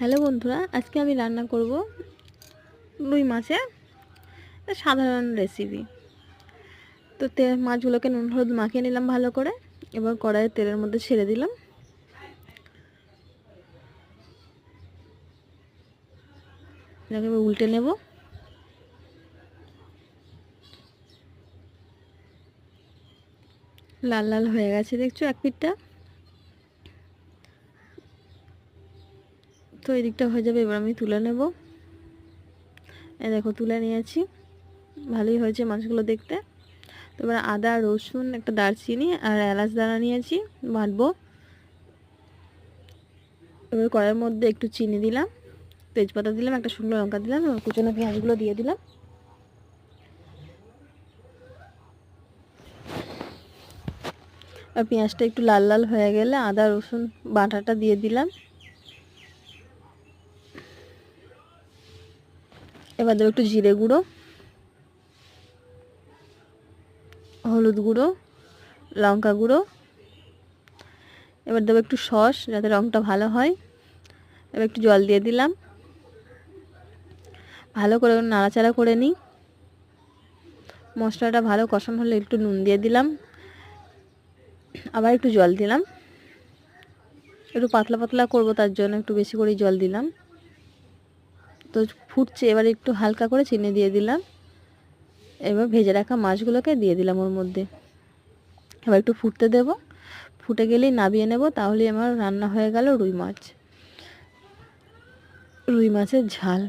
Hello বন্ধুরা, আজকে আমি রান্না করব রুই মাছের সাধারণ রেসিপি। তো মাছগুলোকে নুন হলুদ মাখিয়ে নিলাম ভালো করে। এবার কড়াইয়ে তেলের মধ্যে ছেড়ে দিলাম। এটাকে উল্টে নেব। লাল লাল হয়ে গেছে দেখছো এক পিঠটা। তো এই দিকটা হয়ে যাবে, এবার আমি তুলে নেব। এই দেখো তুলে নিয়েছি, ভালোই হয়েছে মাছগুলো দেখতে। তো এবার আদা রসুন একটা দারচিনি আর এলাচ দানা নিয়েছি, বাটবো। এবার কড়াইয়ের মধ্যে একটু চিনি দিলাম, তেজপাতা দিলাম, একটা শুকনো লঙ্কা দিলাম, এবং কুচনো পেঁয়াজগুলো দিয়ে দিলাম। আর পেঁয়াজটা একটু লাল লাল হয়ে গেলে আদা রসুন বাটাটা দিয়ে দিলাম। এবার দেবো একটু জিরে গুঁড়ো, হলুদ গুঁড়ো, লঙ্কা গুঁড়ো। এবার দেবো একটু সস যাতে রঙটা ভালো হয়। এবার একটু জল দিয়ে দিলাম, ভালো করে নাড়াচাড়া করে নিই। মশলাটা ভালো কষানো হলে একটু নুন দিয়ে দিলাম, আবার একটু জল দিলাম। একটু পাতলা পাতলা করব, তার জন্য একটু বেশি করে জল দিলাম। তো ফুটছে, এবার একটু হালকা করে চিনি দিয়ে দিলাম। এবার ভেজে রাখা মাছগুলোকে দিয়ে দিলাম ওর মধ্যে। এবার একটু ফুটতে দেব, ফুটে গেলেই নামিয়ে নেব। তাহলে আমার রান্না হয়ে গেল রুই মাছ, রুই মাছের ঝাল।